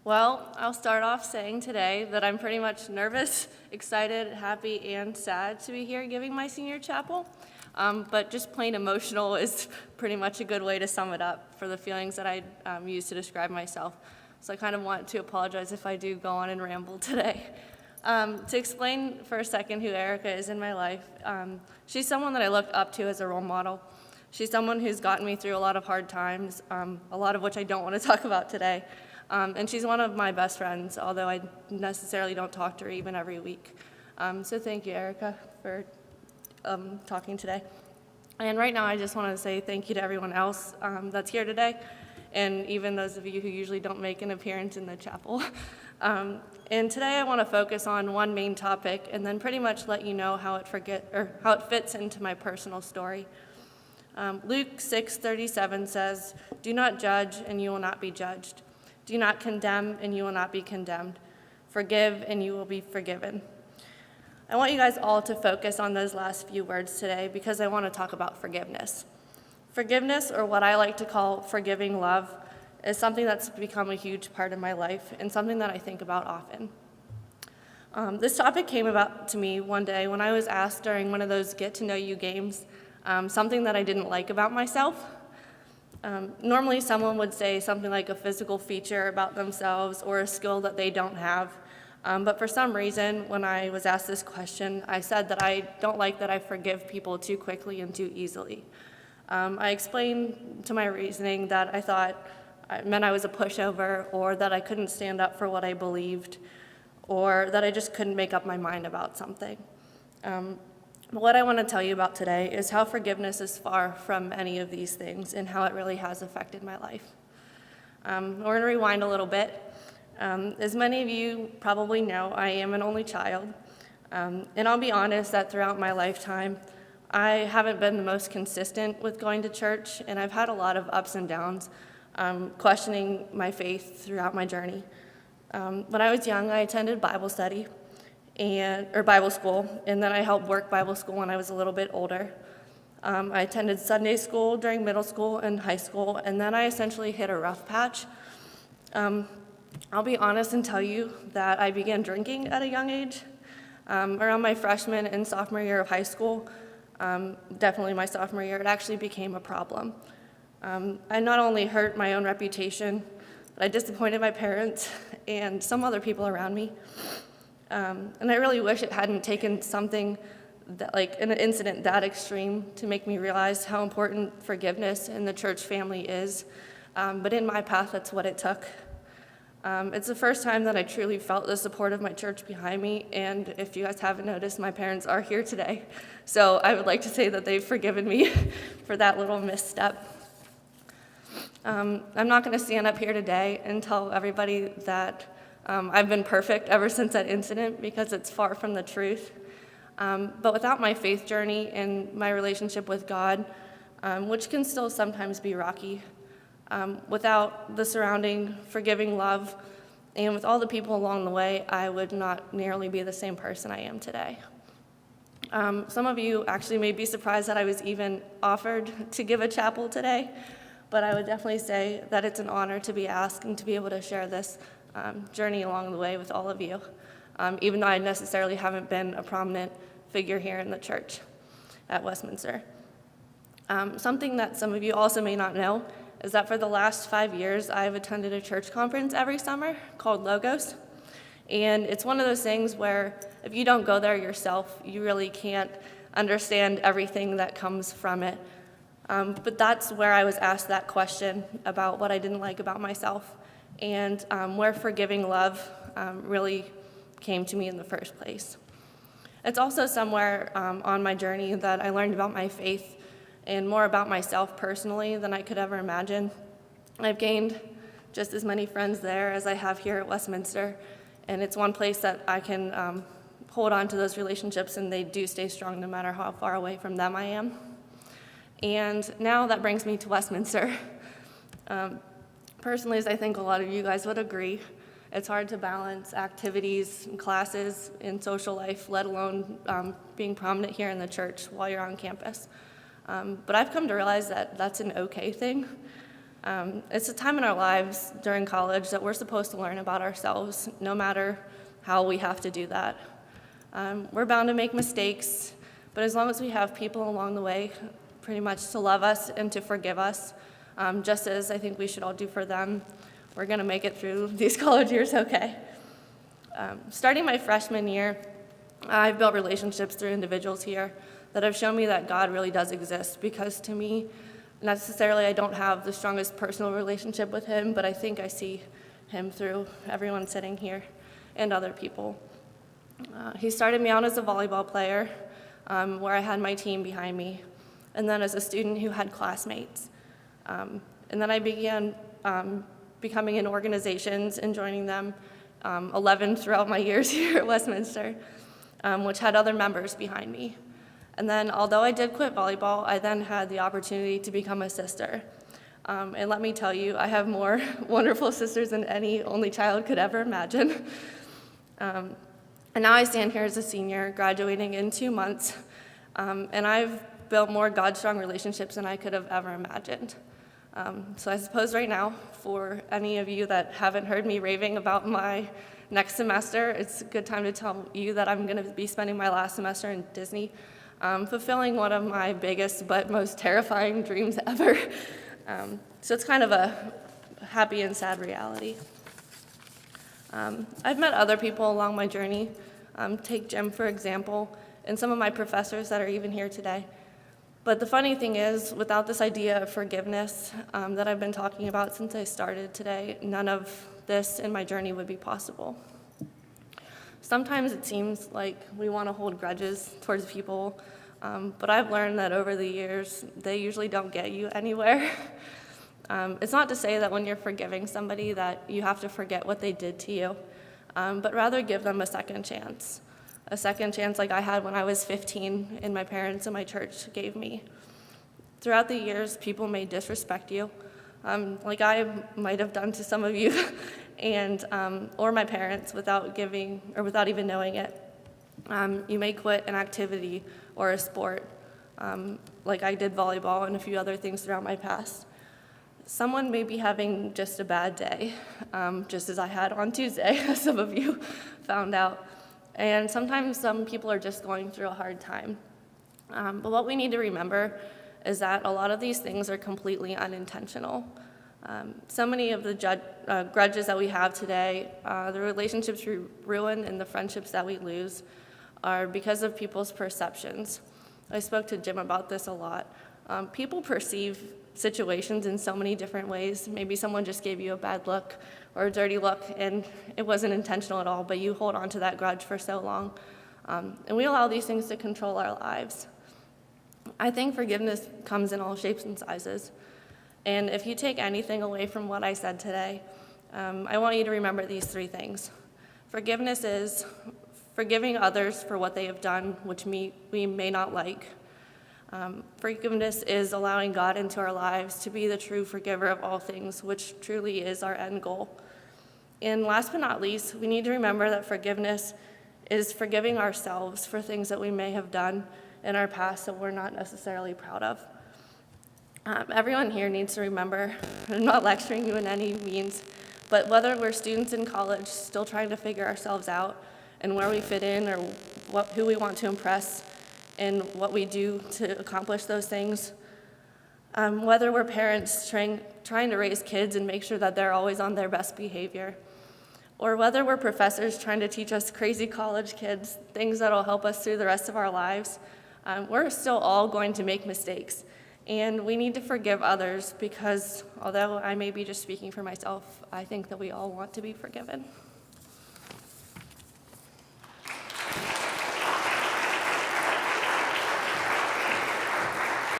Well, I'll start off saying today that I'm pretty much nervous, excited, happy, and sad to be here giving my senior chapel. But just plain emotional is pretty much a good way to sum it up for the feelings that I use to describe myself. So I kind of want to apologize if I do go on and ramble today. To explain for a second who Erica is in my life, she's someone that I looked up to as a role model. She's someone who's gotten me through a lot of hard times, a lot of which I don't want to talk about today. And she's one of my best friends, although I necessarily don't talk to her even every week. So thank you, Erica, for talking today. And right now, I just want to say thank you to everyone else that's here today, and even those of you who usually don't make an appearance in the chapel. And today, I want to focus on one main topic, and then pretty much let you know how it fits into my personal story. Luke 6:37 says, "Do not judge, and you will not be judged. Do not condemn, and you will not be condemned. Forgive, and you will be forgiven." I want you guys all to focus on those last few words today because I want to talk about forgiveness. Forgiveness, or what I like to call forgiving love, is something that's become a huge part of my life and something that I think about often. This topic came about to me one day when I was asked during one of those get-to-know-you games something that I didn't like about myself. Normally, someone would say something like a physical feature about themselves or a skill that they don't have. But for some reason, when I was asked this question, I said that I don't like that I forgive people too quickly and too easily. I explained to my reasoning that I thought it meant I was a pushover, or that I couldn't stand up for what I believed, or that I just couldn't make up my mind about something. What I want to tell you about today is how forgiveness is far from any of these things and how it really has affected my life. We're going to rewind a little bit. As many of you probably know, I am an only child. And I'll be honest that throughout my lifetime, I haven't been the most consistent with going to church, and I've had a lot of ups and downs, questioning my faith throughout my journey. When I was young, I attended Bible study. Bible school, and then I helped work Bible school when I was a little bit older. I attended Sunday school during middle school and high school, and then I essentially hit a rough patch. I'll be honest and tell you that I began drinking at a young age. Around my freshman and sophomore year of high school, definitely my sophomore year, it actually became a problem. I not only hurt my own reputation, but I disappointed my parents and some other people around me. And I really wish it hadn't taken something like an incident that extreme to make me realize how important forgiveness in the church family is. But in my path, that's what it took. It's the first time that I truly felt the support of my church behind me. And if you guys haven't noticed, my parents are here today. So I would like to say that they've forgiven me for that little misstep. I'm not going to stand up here today and tell everybody that I've been perfect ever since that incident, because it's far from the truth. But without my faith journey and my relationship with God, which can still sometimes be rocky, without the surrounding forgiving love, and with all the people along the way, I would not nearly be the same person I am today. Some of you actually may be surprised that I was even offered to give a chapel today, but I would definitely say that it's an honor to be asked and to be able to share this journey along the way with all of you, even though I necessarily haven't been a prominent figure here in the church at Westminster. Something that some of you also may not know is that for the last 5 years, I've attended a church conference every summer called Logos. And it's one of those things where if you don't go there yourself, you really can't understand everything that comes from it. But that's where I was asked that question about what I didn't like about myself, and where forgiving love really came to me in the first place. It's also somewhere on my journey that I learned about my faith and more about myself personally than I could ever imagine. I've gained just as many friends there as I have here at Westminster, and it's one place that I can hold on to those relationships, and they do stay strong no matter how far away from them I am. And now that brings me to Westminster. Personally, as I think a lot of you guys would agree, it's hard to balance activities and classes and social life, let alone being prominent here in the church while you're on campus. But I've come to realize that that's an okay thing. It's a time in our lives during college that we're supposed to learn about ourselves, no matter how we have to do that. We're bound to make mistakes, but as long as we have people along the way pretty much to love us and to forgive us, just as I think we should all do for them, we're going to make it through these college years okay. Starting my freshman year, I've built relationships through individuals here that have shown me that God really does exist, because to me, necessarily I don't have the strongest personal relationship with him, but I think I see him through everyone sitting here and other people. He started me out as a volleyball player, where I had my team behind me, and then as a student who had classmates. And then I began becoming in organizations and joining them, 11 throughout my years here at Westminster, which had other members behind me. And then, although I did quit volleyball, I then had the opportunity to become a sister. And let me tell you, I have more wonderful sisters than any only child could ever imagine. And now I stand here as a senior, graduating in 2 months, and I've built more God-strong relationships than I could have ever imagined. So I suppose right now, for any of you that haven't heard me raving about my next semester, it's a good time to tell you that I'm going to be spending my last semester in Disney, fulfilling one of my biggest but most terrifying dreams ever. So it's kind of a happy and sad reality. I've met other people along my journey. Take Jim, for example, and some of my professors that are even here today. But the funny thing is, without this idea of forgiveness that I've been talking about since I started today, none of this in my journey would be possible. Sometimes it seems like we want to hold grudges towards people, but I've learned that over the years, they usually don't get you anywhere. It's not to say that when you're forgiving somebody that you have to forget what they did to you, but rather give them a second chance. A second chance like I had when I was 15 and my parents and my church gave me. Throughout the years, people may disrespect you, like I might have done to some of you, and or my parents without even knowing it. You may quit an activity or a sport, like I did volleyball and a few other things throughout my past. Someone may be having just a bad day, just as I had on Tuesday, as some of you found out. And sometimes some people are just going through a hard time. But what we need to remember is that a lot of these things are completely unintentional. So many of the grudges that we have today, the relationships we ruin and the friendships that we lose are because of people's perceptions. I spoke to Jim about this a lot. People perceive situations in so many different ways. Maybe someone just gave you a bad look or a dirty look and it wasn't intentional at all, but you hold on to that grudge for so long. And we allow these things to control our lives. I think forgiveness comes in all shapes and sizes. And if you take anything away from what I said today, I want you to remember these 3 things. Forgiveness is forgiving others for what they have done, which we may not like. Forgiveness is allowing God into our lives to be the true forgiver of all things, which truly is our end goal. And last but not least, we need to remember that forgiveness is forgiving ourselves for things that we may have done in our past that we're not necessarily proud of. Everyone here needs to remember, I'm not lecturing you in any means, but whether we're students in college still trying to figure ourselves out and where we fit in or who we want to impress and what we do to accomplish those things, whether we're parents trying to raise kids and make sure that they're always on their best behavior, or whether we're professors trying to teach us crazy college kids things that'll help us through the rest of our lives, we're still all going to make mistakes. And we need to forgive others because although I may be just speaking for myself, I think that we all want to be forgiven.